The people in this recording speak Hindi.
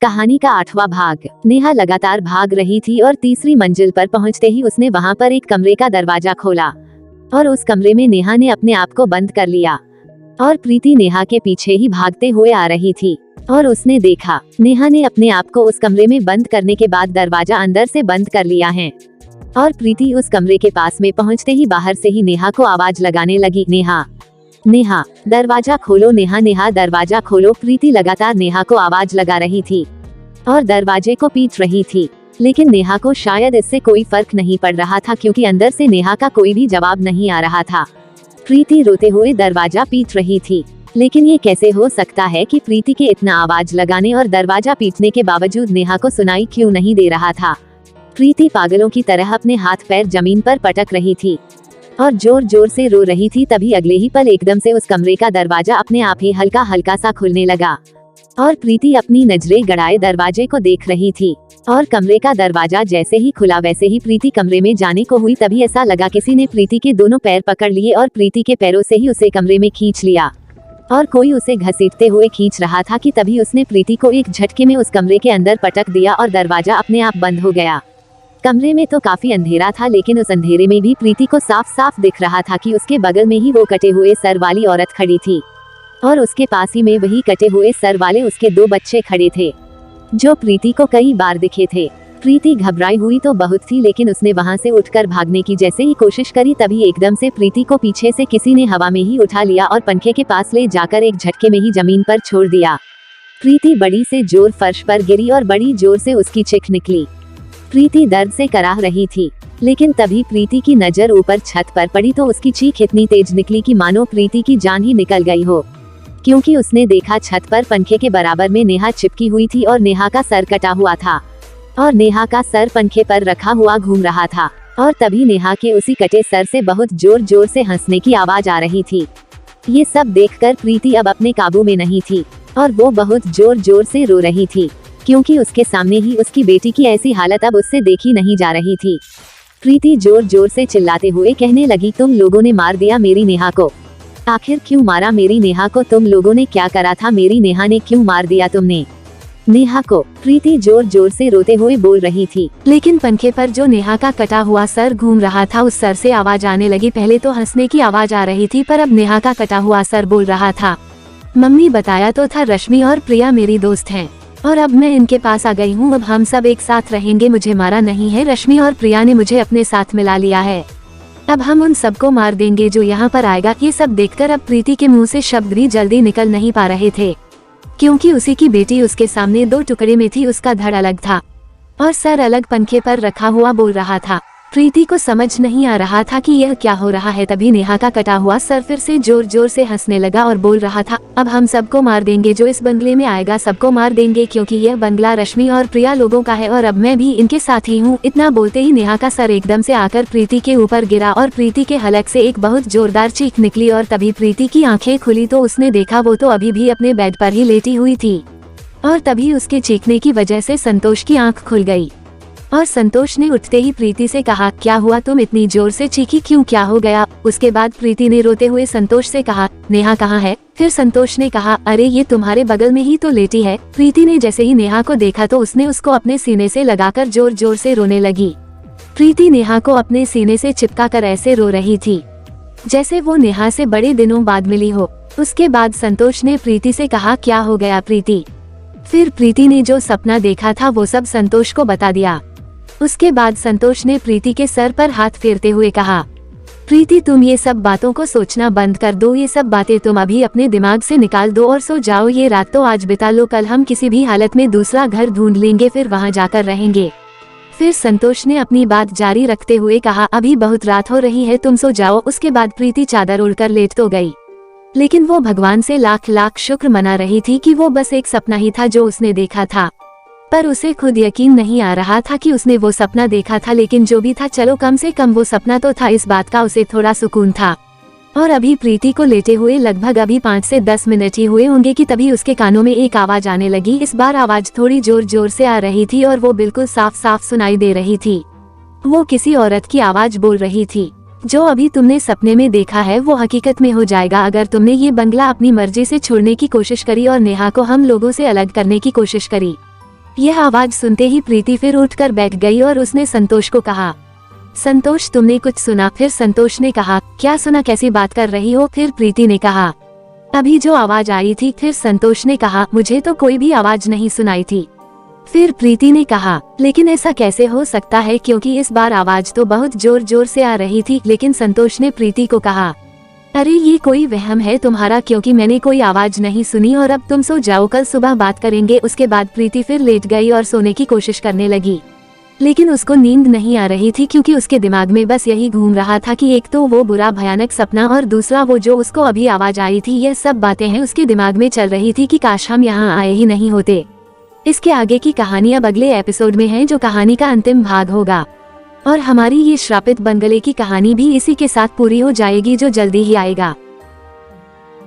कहानी का 8वां भाग। नेहा लगातार भाग रही थी और तीसरी मंजिल पर पहुंचते ही उसने वहां पर एक कमरे का दरवाजा खोला और उस कमरे में नेहा ने अपने आप को बंद कर लिया और प्रीति नेहा के पीछे ही भागते हुए आ रही थी और उसने देखा नेहा ने अपने आप को उस कमरे में बंद करने के बाद दरवाजा अंदर से बंद कर लिया है और प्रीति उस कमरे के पास में पहुंचते ही बाहर से ही नेहा को आवाज लगाने लगी, नेहा नेहा दरवाजा खोलो, नेहा नेहा दरवाजा खोलो। प्रीति लगातार नेहा को आवाज लगा रही थी और दरवाजे को पीट रही थी, लेकिन नेहा को शायद इससे कोई फर्क नहीं पड़ रहा था क्योंकि अंदर से नेहा का कोई भी जवाब नहीं आ रहा था। प्रीति रोते हुए दरवाजा पीट रही थी, लेकिन ये कैसे हो सकता है कि प्रीति के इतना आवाज लगाने और दरवाजा पीटने के बावजूद नेहा को सुनाई क्यों नहीं दे रहा था। प्रीति पागलों की तरह अपने हाथ पैर जमीन पर पटक रही थी और जोर जोर से रो रही थी। तभी अगले ही पल एकदम से उस कमरे का दरवाजा अपने आप ही हल्का हल्का सा खुलने लगा और प्रीति अपनी नजरें गड़ाए दरवाजे को देख रही थी और कमरे का दरवाजा जैसे ही खुला वैसे ही प्रीति कमरे में जाने को हुई। तभी ऐसा लगा किसी ने प्रीति के दोनों पैर पकड़ लिए और प्रीति के पैरों से ही उसे कमरे में खींच लिया और कोई उसे घसीटते हुए खींच रहा था कि तभी उसने प्रीति को एक झटके में उस कमरे के अंदर पटक दिया और दरवाजा अपने आप बंद हो गया। कमरे में तो काफी अंधेरा था, लेकिन उस अंधेरे में भी प्रीति को साफ साफ दिख रहा था कि उसके बगल में ही वो कटे हुए सर वाली औरत खड़ी थी और उसके पास ही में वही कटे हुए सर वाले उसके 2 बच्चे खड़े थे जो प्रीति को कई बार दिखे थे। प्रीति घबराई हुई तो बहुत थी, लेकिन उसने वहां से उठकर भागने की जैसे ही कोशिश करी तभी एकदम से प्रीति को पीछे से किसी ने हवा में ही उठा लिया और पंखे के पास ले जाकर एक झटके में ही जमीन पर छोड़ दिया। प्रीति बड़ी से जोर फर्श पर गिरी और बड़ी जोर से उसकी चीख निकली। प्रीति दर्द से कराह रही थी, लेकिन तभी प्रीति की नजर ऊपर छत पर पड़ी तो उसकी चीख इतनी तेज निकली कि मानो प्रीति की जान ही निकल गई हो, क्योंकि उसने देखा छत पर पंखे के बराबर में नेहा चिपकी हुई थी और नेहा का सर कटा हुआ था और नेहा का सर पंखे पर रखा हुआ घूम रहा था और तभी नेहा के उसी कटे सर से बहुत जोर जोर से हंसने की आवाज आ रही थी। ये सब देखकर प्रीति अब अपने काबू में नहीं थी और वो बहुत जोर जोर से रो रही थी, क्योंकि उसके सामने ही उसकी बेटी की ऐसी हालत अब उससे देखी नहीं जा रही थी। प्रीति जोर जोर से चिल्लाते हुए कहने लगी, तुम लोगों ने मार दिया मेरी नेहा को। आखिर क्यों मारा मेरी नेहा को? तुम लोगों ने क्या करा था? मेरी नेहा ने क्यों मार दिया तुमने नेहा को? प्रीति जोर जोर से रोते हुए बोल रही थी, लेकिन पंखे पर जो नेहा का कटा हुआ सर घूम रहा था उस सर से आवाज आने लगी। पहले तो हंसने की आवाज आ रही थी, पर अब नेहा का कटा हुआ सर बोल रहा था, मम्मी बताया तो था रश्मि और प्रिया मेरी दोस्त हैं और अब मैं इनके पास आ गई हूँ। अब हम सब एक साथ रहेंगे, मुझे मारा नहीं है, रश्मि और प्रिया ने मुझे अपने साथ मिला लिया है। अब हम उन सबको मार देंगे जो यहाँ पर आएगा। ये सब देखकर अब प्रीति के मुंह से शब्द भी जल्दी निकल नहीं पा रहे थे, क्योंकि उसी की बेटी उसके सामने 2 टुकड़े में थी, उसका धड़ अलग था और सर अलग पंखे पर रखा हुआ बोल रहा था। प्रीति को समझ नहीं आ रहा था कि यह क्या हो रहा है। तभी नेहा का कटा हुआ सर फिर से जोर जोर से हंसने लगा और बोल रहा था, अब हम सबको मार देंगे, जो इस बंगले में आएगा सबको मार देंगे, क्योंकि यह बंगला रश्मि और प्रिया लोगों का है और अब मैं भी इनके साथ ही हूँ। इतना बोलते ही नेहा का सर एकदम से आकर प्रीति के ऊपर गिरा और प्रीति के हलक से एक बहुत जोरदार चीख निकली और तभी प्रीति की आंखें खुली तो उसने देखा वो तो अभी भी अपने बेड पर ही लेटी हुई थी और तभी उसके चीखने की वजह से संतोष की आंख खुल गई और संतोष ने उठते ही प्रीति से कहा, क्या हुआ, तुम इतनी जोर से चीखी क्यों, क्या हो गया? उसके बाद प्रीति ने रोते हुए संतोष से कहा, नेहा कहाँ है? फिर संतोष ने कहा, अरे ये तुम्हारे बगल में ही तो लेटी है। प्रीति ने जैसे ही नेहा को देखा तो उसने उसको अपने सीने से लगाकर जोर जोर से रोने लगी। प्रीति नेहा को अपने सीने से चिपका कर ऐसे रो रही थी जैसे वो नेहा से बड़े दिनों बाद मिली हो। उसके बाद संतोष ने प्रीति से कहा, क्या हो गया प्रीति? फिर प्रीति ने जो सपना देखा था वो सब संतोष को बता दिया। उसके बाद संतोष ने प्रीति के सर पर हाथ फेरते हुए कहा, प्रीति तुम ये सब बातों को सोचना बंद कर दो, ये सब बातें तुम अभी अपने दिमाग से निकाल दो और सो जाओ। ये रात तो आज बिता लो, कल हम किसी भी हालत में दूसरा घर ढूंढ लेंगे, फिर वहां जाकर रहेंगे। फिर संतोष ने अपनी बात जारी रखते हुए कहा, अभी बहुत रात हो रही है, तुम सो जाओ। उसके बाद प्रीति चादर उड़कर लेट तो गई, लेकिन वो भगवान से लाख लाख शुक्र मना रही थी कि वो बस एक सपना ही था जो उसने देखा था, पर उसे खुद यकीन नहीं आ रहा था कि उसने वो सपना देखा था। लेकिन जो भी था, चलो कम से कम वो सपना तो था, इस बात का उसे थोड़ा सुकून था। और अभी प्रीति को लेटे हुए लगभग अभी 5 से 10 मिनट ही हुए होंगे कि तभी उसके कानों में एक आवाज आने लगी। इस बार आवाज थोड़ी जोर जोर से आ रही थी और वो बिल्कुल साफ साफ सुनाई दे रही थी। वो किसी औरत की आवाज बोल रही थी, जो अभी तुमने सपने में देखा है वो हकीकत में हो जाएगा अगर तुमने ये बंगला अपनी मर्जी से छोड़ने की कोशिश करी और नेहा को हम लोगों से अलग करने की कोशिश करी। यह आवाज सुनते ही प्रीति फिर उठकर बैठ गई और उसने संतोष को कहा, संतोष तुमने कुछ सुना? फिर संतोष ने कहा, क्या सुना, कैसी बात कर रही हो? फिर प्रीति ने कहा, अभी जो आवाज आई थी। फिर संतोष ने कहा, मुझे तो कोई भी आवाज नहीं सुनाई थी। फिर प्रीति ने कहा, लेकिन ऐसा कैसे हो सकता है, क्योंकि इस बार आवाज तो बहुत जोर जोर से आ रही थी। लेकिन संतोष ने प्रीति को कहा, अरे ये कोई वहम है तुम्हारा, क्योंकि मैंने कोई आवाज नहीं सुनी और अब तुम सो जाओ, कल सुबह बात करेंगे। उसके बाद प्रीति फिर लेट गई और सोने की कोशिश करने लगी, लेकिन उसको नींद नहीं आ रही थी, क्योंकि उसके दिमाग में बस यही घूम रहा था कि एक तो वो बुरा भयानक सपना और दूसरा वो जो उसको अभी आवाज आई थी। यह सब बातें हैं उसके दिमाग में चल रही थी कि काश हम यहाँ आए ही नहीं होते। इसके आगे की कहानी अब अगले एपिसोड में है, जो कहानी का अंतिम भाग होगा, और हमारी ये श्रापित बंगले की कहानी भी इसी के साथ पूरी हो जाएगी, जो जल्दी ही आएगा।